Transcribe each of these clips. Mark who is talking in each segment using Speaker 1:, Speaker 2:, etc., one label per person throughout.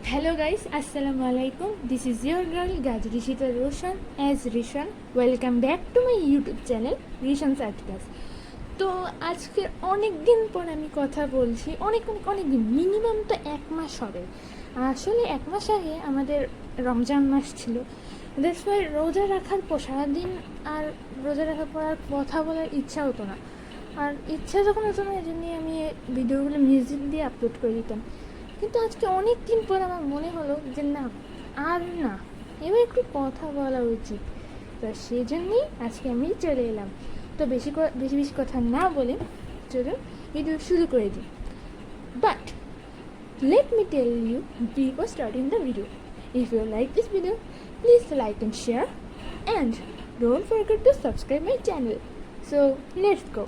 Speaker 1: Hello guys, Assalamu Alaikum. This is your girl Rishita Rishon as Rishon. Welcome back to my YouTube channel Rishon's Art Class. তো আজকে অনেক দিন পর আমি কথা বলছি, অনেক দিন, মিনিমাম তো 1 মাস হবে। আসলে 1 মাস আগে আমাদের রমজান মাস ছিল। দ্যাটস ওয়াই রোজা রাখার পর সারাদিন আর রোজা রাখার পর আর কথা বলার ইচ্ছা হতো না, আর ইচ্ছা যখন হতো না এই জন্যই আমি ভিডিওগুলো মিউজিক দিয়ে আপলোড করে দিতাম। কিন্তু আজকে অনেক দিন পর আমার মনে হলো যে না, এবার একটু কথা বলা উচিত। তো সেই জন্যই আজকে আমি চলে এলাম। তো বেশি কথা না বলে চলুন ভিডিও শুরু করে দিই। But let me tell you before starting the video, if you like this video, please like and share, and don't forget to subscribe my channel. So let's go.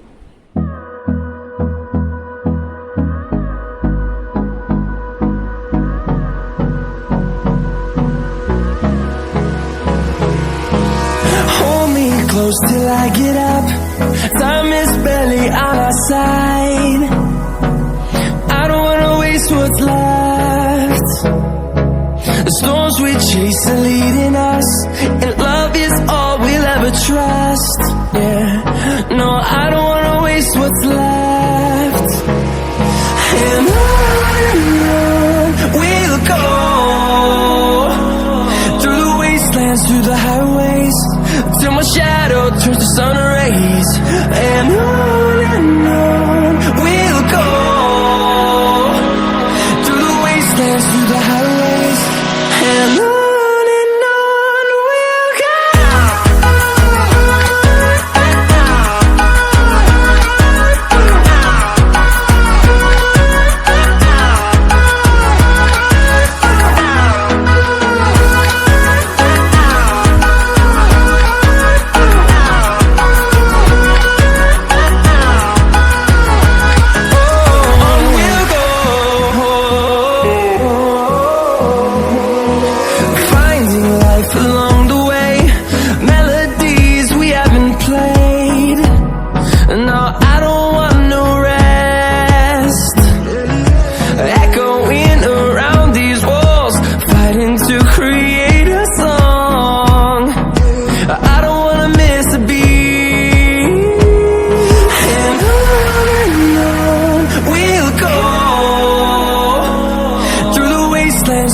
Speaker 2: Close till I get up, time is barely on our side. I don't wanna waste what's left. The storms we chase are leading us, and love is all we'll ever trust. Yeah, no, I don't wanna waste what's left. And on we'll go, through the wastelands, through the highways, till my shadow turns to sun rays. And on we'll go, through the wastelands, through the highways. And on we'll go.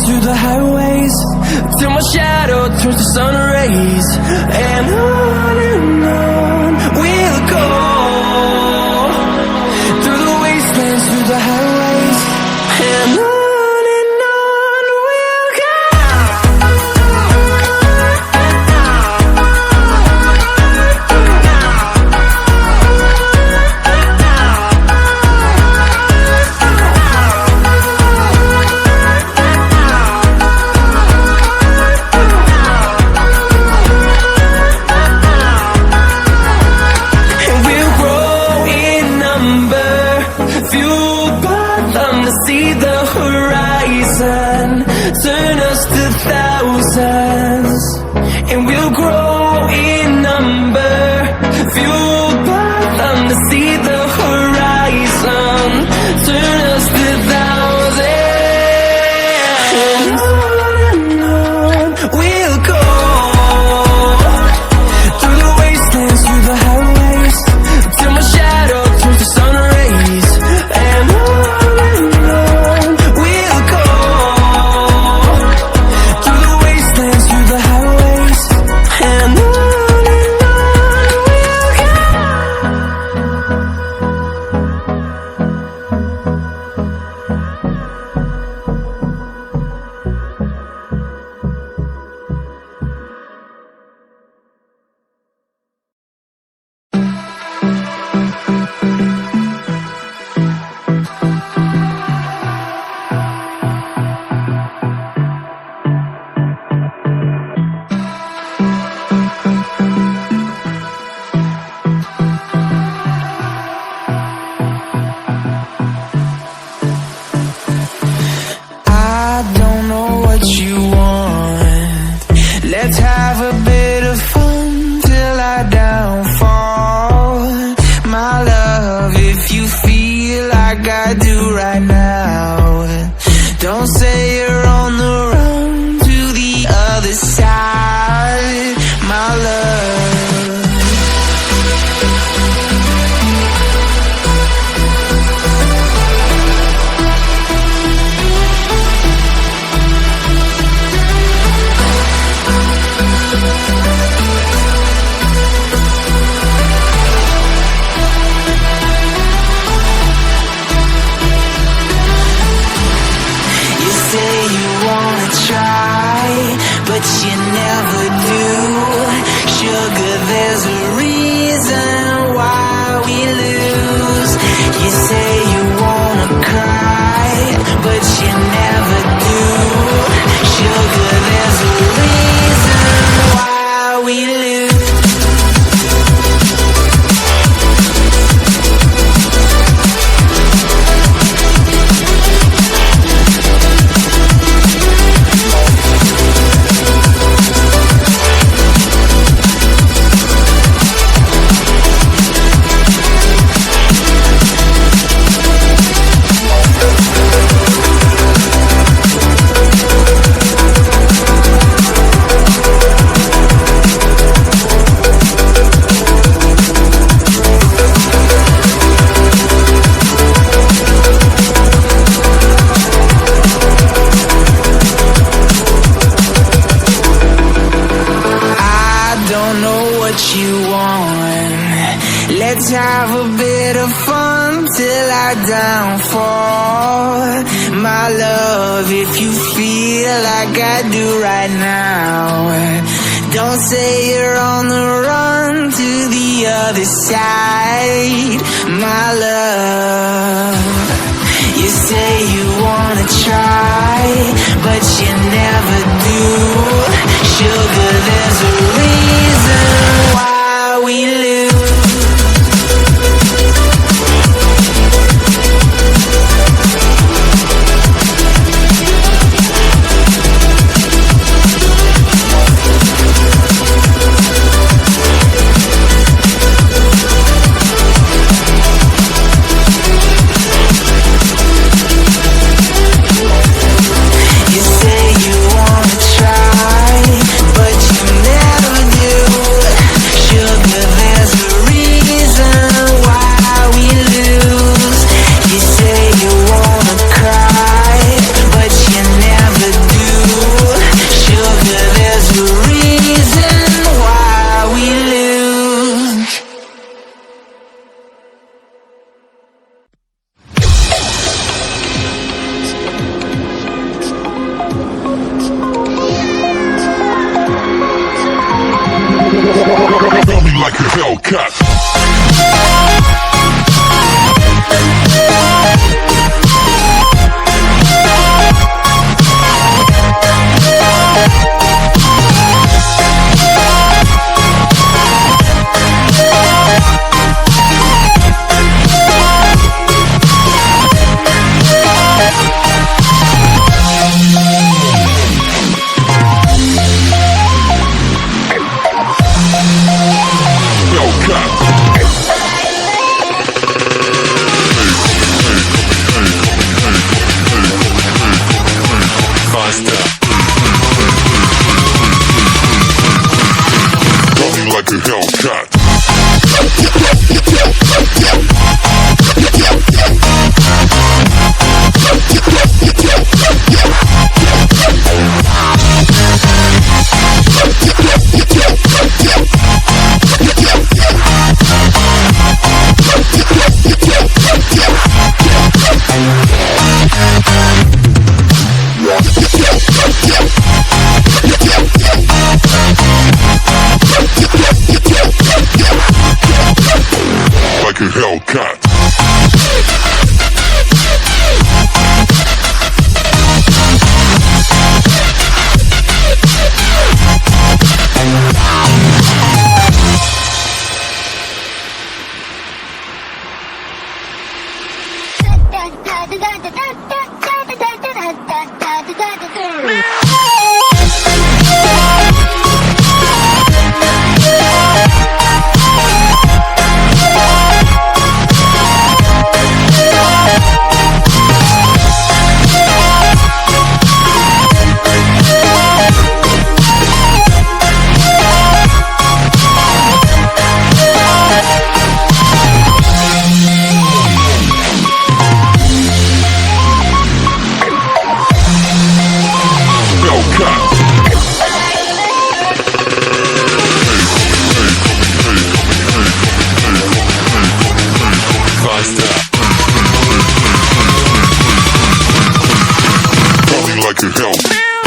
Speaker 2: Through the highways, till my shadow turns to sun rays. And on we'll go, through the wastelands, through the highways. And on we'll go. See the horizon, turn us to thousands, and we'll grow in number, fueled by them to see the horizon, turn us to thousands. And on we'll go, through the wastelands, through the highways, till my shadow turns to sun rays. And let's have a bit of fun till I downfall. My love, if you feel like I do right now, don't say you're on the wanna try, but you never do. Sugar, there's a reason why we lose. You say you wanna cry, but you never do. Sugar, there's a reason why we lose. Let's have a bit of fun till I downfall. My love, if you feel like I do right now, don't say you're on the run to the other side. My love, you say you wanna try, but you never do. Sugar, there's a reason why we lose.
Speaker 3: Like a Hellcat. Like a Hellcat. Like a Hellcat. Like a Hellcat.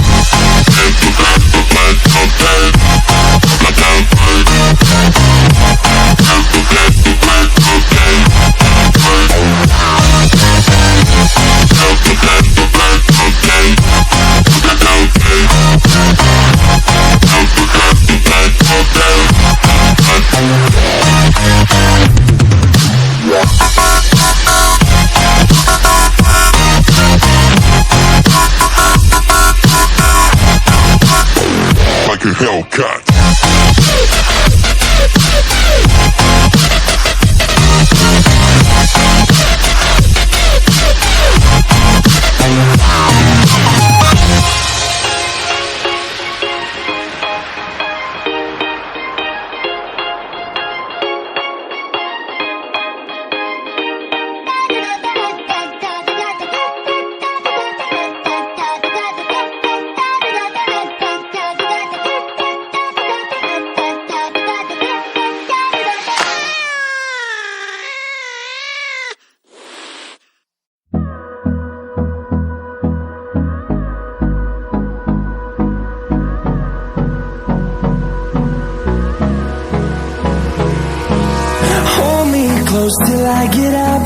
Speaker 2: close till I get up.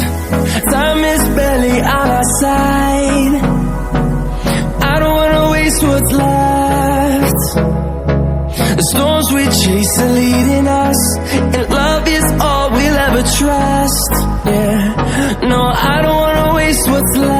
Speaker 2: Time is barely on our side. I don't wanna waste what's left. The storms we chase are leading us, and love is all we'll ever trust. Yeah, no, I don't wanna waste what's left.